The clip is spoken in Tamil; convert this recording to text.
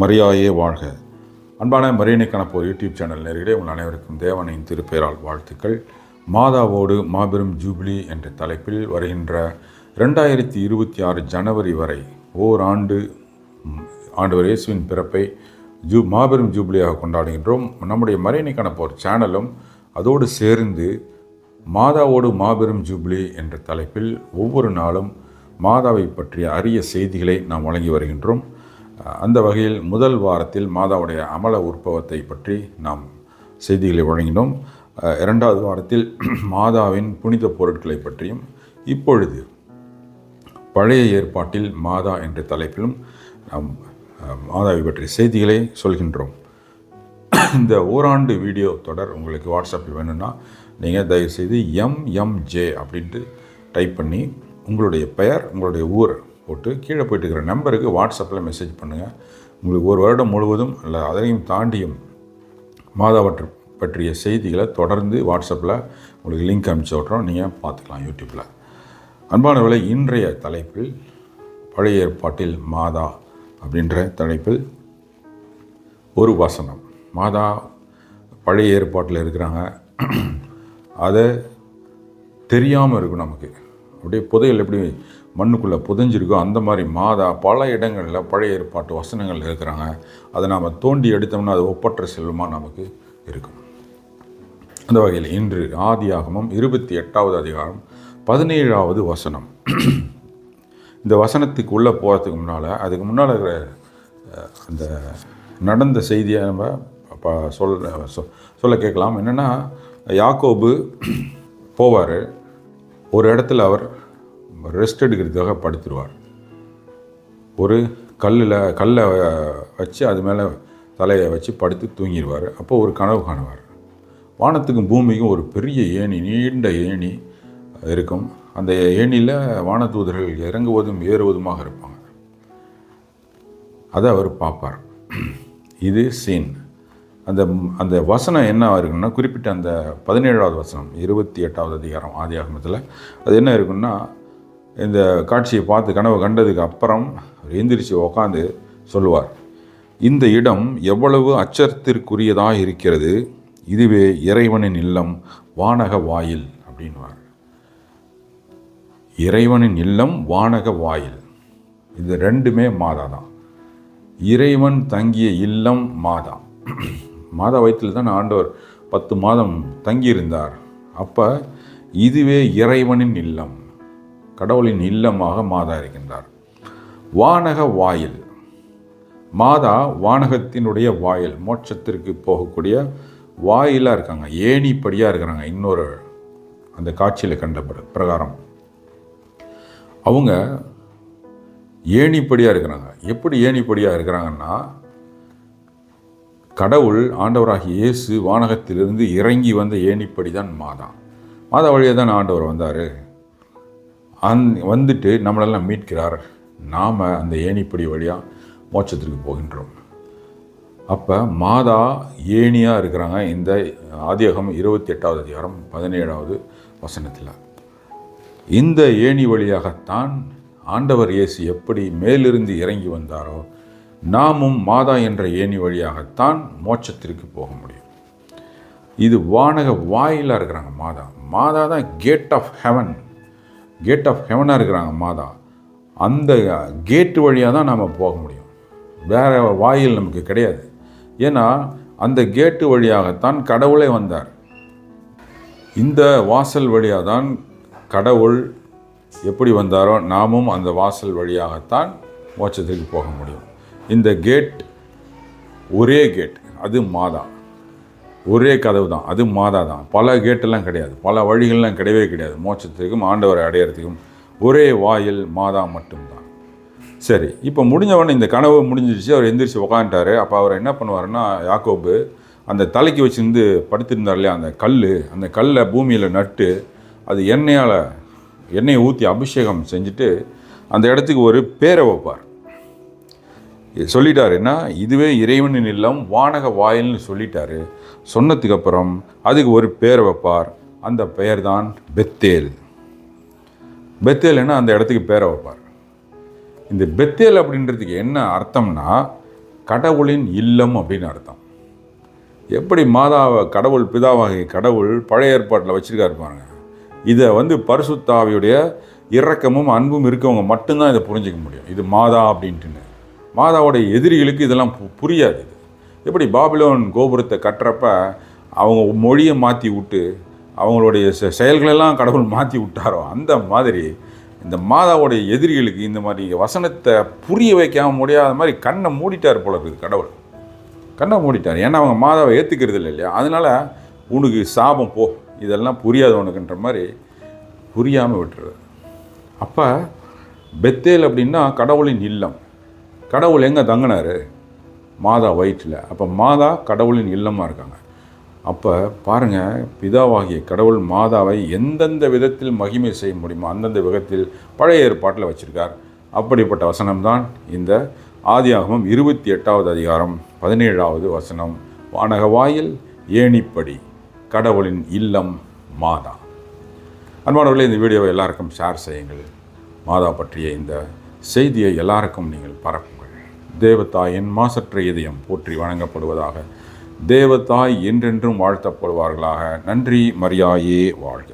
மரியாயே வாழ்க. அன்பான மரியணைக்கான போர் யூடியூப் சேனல் நேயர்களே, உங்கள் அனைவருக்கும் தேவனின் திருப்பெயரால் வாழ்த்துக்கள். மாதாவோடு மாபெரும் ஜூபிலி என்ற தலைப்பில் வருகின்ற 2026 ஜனவரி வரை ஓராண்டு ஆண்டவர் இயேசுவின் பிறப்பை மாபெரும் ஜூபிலியாக கொண்டாடுகின்றோம். நம்முடைய மரியணைக்கான போர் சேனலும் அதோடு சேர்ந்து மாதாவோடு மாபெரும் ஜூபிலி என்ற தலைப்பில் ஒவ்வொரு நாளும் மாதாவை பற்றிய அரிய செய்திகளை நாம் வழங்கி வருகின்றோம். அந்த வகையில் முதல் வாரத்தில் மாதாவுடைய அமல உற்பவத்தை பற்றி நாம் செய்திகளை வழங்கினோம். இரண்டாவது வாரத்தில் மாதாவின் புனித பொருட்களை பற்றியும், இப்பொழுது பழைய ஏற்பாட்டில் மாதா என்ற தலைப்பிலும் நாம் மாதாவை பற்றிய செய்திகளை சொல்கின்றோம். இந்த ஓராண்டு வீடியோ தொடர் உங்களுக்கு வாட்ஸ்அப்பில் வேணும்னா நீங்கள் தயவுசெய்து MMJ அப்படின்ட்டு டைப் பண்ணி உங்களுடைய பெயர், உங்களுடைய ஊர் போட்டு கீழே போயிட்டு இருக்கிற நம்பருக்கு வாட்ஸ்அப்பில் மெசேஜ் பண்ணுங்கள். உங்களுக்கு ஒரு வருடம் முழுவதும் இல்லை அதையும் தாண்டியும் மாதாவற்றை பற்றிய செய்திகளை தொடர்ந்து வாட்ஸ்அப்பில் உங்களுக்கு லிங்க் அனுப்பிச்சு விட்றோம், நீங்கள் பார்த்துக்கலாம் யூடியூப்பில். அன்பானவர்களே, இன்றைய தலைப்பில் பழைய ஏற்பாட்டில் மாதா அப்படின்ற தலைப்பில் ஒரு வசனம். மாதா பழைய ஏற்பாட்டில் இருக்கிறாங்க, அதை தெரியாமல் இருக்கும் நமக்கு. அப்படியே புதையல் எப்படி மண்ணுக்குள்ளே புதைஞ்சிருக்கோ அந்த மாதிரி மாதா பல இடங்களில் பழைய ஏற்பாட்டு வசனங்கள் இருக்கிறாங்க. அதை நாம் தோண்டி எடுத்தோம்னா அது ஒப்பற்ற செல்வமாக நமக்கு இருக்கும். அந்த வகையில் இன்று ஆதியாகமம் 28வது அதிகாரம் 17வது வசனம். இந்த வசனத்துக்கு உள்ளே போகிறதுக்கு முன்னால், அதுக்கு முன்னால் இருக்கிற அந்த நடந்த செய்தியை நம்ம சொல்ல கேட்கலாம். என்னென்னா, யாக்கோபு போவார், ஒரு இடத்துல அவர் ரெஸ்ட் எடுக்கிறதுக்காக படுத்துருவார். ஒரு கல்லை வச்சு அது மேலே தலையை வச்சு படுத்து தூங்கிடுவார். அப்போ ஒரு கனவு காணுவார். வானத்துக்கும் பூமிக்கும் ஒரு பெரிய ஏணி, நீண்ட ஏணி இருக்கும். அந்த ஏணியில் வானதூதர்கள் இறங்குவதும் ஏறுவதுமாக இருப்பாங்க. அதை அவர் பார்ப்பார். இது சீன். அந்த வசனம் என்ன இருக்குன்னா, குறிப்பிட்ட அந்த 17வது வசனம் 28வது அதிகாரம் ஆதியாகமத்தில் அது என்ன இருக்குன்னா, இந்த காட்சியை பார்த்து கனவு கண்டதுக்கு அப்புறம் எந்திரிச்சு உக்காந்து சொல்லுவார், இந்த இடம் எவ்வளவு அச்சத்திற்குரியதாக இருக்கிறது, இதுவே இறைவனின் இல்லம், வானக வாயில் அப்படின்வார். இறைவனின் இல்லம், வானக வாயில், இது ரெண்டுமே மாதா தான். இறைவன் தங்கிய இல்லம் மாதா. மாதா வயிற்றில் தான் ஆண்டவர் 10 மாதம் தங்கியிருந்தார். அப்போ இதுவே இறைவனின் இல்லம், கடவுளின் இல்லமாக மாதா இருக்கின்றார். வானக வாயில், மாதா வானகத்தினுடைய வாயில், மோட்சத்திற்கு போகக்கூடிய வாயிலாக இருக்காங்க, ஏணிப்படியாக இருக்கிறாங்க. இன்னொரு அந்த காட்சியில் கண்ட பிரகாரம் அவங்க ஏணிப்படியாக இருக்கிறாங்க. எப்படி ஏணிப்படியாக இருக்கிறாங்கன்னா, கடவுள் ஆண்டவராகிய இயேசு வானகத்திலிருந்து இறங்கி வந்த ஏணிப்படி தான் மாதா. மாதா வழியாக தான் ஆண்டவர் வந்தார். வந்துட்டு நம்மளெல்லாம் மீட்கிறார். நாம் அந்த ஏணிப்படி வழியாக மோட்சத்திற்கு போகின்றோம். அப்போ மாதா ஏணியாக இருக்கிறாங்க. இந்த ஆதியாகமம் 28வது அதிகாரம் 17வது வசனத்தில் இந்த ஏணி வழியாகத்தான் ஆண்டவர் இயேசு எப்படி மேலிருந்து இறங்கி வந்தாரோ, நாமும் மாதா என்ற ஏணி வழியாகத்தான் மோட்சத்திற்கு போக முடியும். இது வானக வாயிலாக இருக்கிறாங்க மாதா. மாதா தான் கேட் ஆஃப் ஹெவனாக இருக்கிறாங்க மாதா. அந்த கேட்டு வழியாக தான் நாம் போக முடியும், வேறு வாயில் நமக்கு கிடையாது. ஏன்னா அந்த கேட்டு வழியாகத்தான் கடவுளே வந்தார். இந்த வாசல் வழியாக தான் கடவுள் எப்படி வந்தாரோ, நாமும் அந்த வாசல் வழியாகத்தான் மோட்சத்திற்கு போக முடியும். இந்த கேட் ஒரே கேட், அது மாதா. ஒரே கதவு தான், அது மாதா தான். பல கேட்டெல்லாம் கிடையாது, பல வழிகள்லாம் கிடையவே கிடையாது. மோட்சத்திற்கும் ஆண்டவரை அடையிறதுக்கும் ஒரே வாயில் மாதா மட்டும்தான். சரி, இப்போ முடிஞ்சவொடனே இந்த கனவு முடிஞ்சிருச்சு, அவர் எந்திரிச்சு உக்காந்துட்டார். அப்போ அவர் என்ன பண்ணுவார்னா, யாக்கோபு அந்த தலைக்கு வச்சுருந்து படுத்திருந்தார் இல்லையா, அந்த கல்லை பூமியில் நட்டு அது எண்ணெயை ஊற்றி அபிஷேகம் செஞ்சுட்டு அந்த இடத்துக்கு ஒரு பேரை வைப்பார். சொல்லிட்டார், என்ன, இதுவே இறைவனின் இல்லம், வானக வாயில்னு சொல்லிட்டாரு. சொன்னதுக்கு அப்புறம் அதுக்கு ஒரு பேரை வைப்பார். அந்த பெயர் தான் பெத்தேல். பெத்தேல்னா அந்த இடத்துக்கு பேரை வைப்பார். இந்த பெத்தேல் அப்படின்றதுக்கு என்ன அர்த்தம்னா, கடவுளின் இல்லம் அப்படின்னு அர்த்தம். எப்படி மாதாவை கடவுள் பிதாவாகிய கடவுள் பழைய ஏற்பாட்டில் வச்சுருக்காரு பாருங்க. இதை பரிசுத்த ஆவியுடைய இரக்கமும் அன்பும் இருக்கவங்க மட்டும்தான் இதை புரிஞ்சிக்க முடியும். இது மாதா அப்படின்ட்டுன்னு. மாதாவுடைய எதிரிகளுக்கு இதெல்லாம் புரியாது. இது எப்படி பாபிலோன் கோபுரத்தை கட்டுறப்ப அவங்க மொழியை மாற்றி விட்டு அவங்களுடைய செயல்களெல்லாம் கடவுள் மாற்றி விட்டாரோ, அந்த மாதிரி இந்த மாதாவுடைய எதிரிகளுக்கு இந்த மாதிரி வசனத்தை புரிய வைக்காம முடியாத மாதிரி கண்ணை மூடிட்டார் போல இருக்குது. கடவுள் கண்ணை மூடிட்டார். ஏன்னா அவங்க மாதாவை ஏற்றுக்கிறது இல்லை இல்லையா? அதனால் உனக்கு சாபம் போ, இதெல்லாம் புரியாது உனக்குன்ற மாதிரி புரியாமல் விட்டுறது. அப்போ பெத்தேல் அப்படின்னா கடவுளின் இல்லம். கடவுள் எங்கே தங்கினார்? மாதா வயிற்றில். அப்போ மாதா கடவுளின் இல்லமாக இருக்காங்க. அப்போ பாருங்கள், பிதாவாகிய கடவுள் மாதாவை எந்தெந்த விதத்தில் மகிமை செய்ய முடியுமோ அந்தந்த விதத்தில் பழைய ஏற்பாட்டில் வச்சுருக்கார். அப்படிப்பட்ட வசனம்தான் இந்த ஆதியாகமம் 28வது அதிகாரம் 17வது வசனம். வானக வாயில் ஏணிப்படி கடவுளின் இல்லம் மாதா. அன்பானவர்களே, இந்த வீடியோவை எல்லாருக்கும் ஷேர் செய்யுங்கள். மாதா பற்றிய இந்த செய்தியை எல்லாருக்கும் நீங்கள் பரப்புங்கள். தேவதாயின் மாசற்ற இதயம் போற்றி வணங்கப்படுவதாக. தேவதாய் என்றென்றும் வாழ்த்தப்படுவார்களாக. நன்றி. மரியாயே வாழ்க.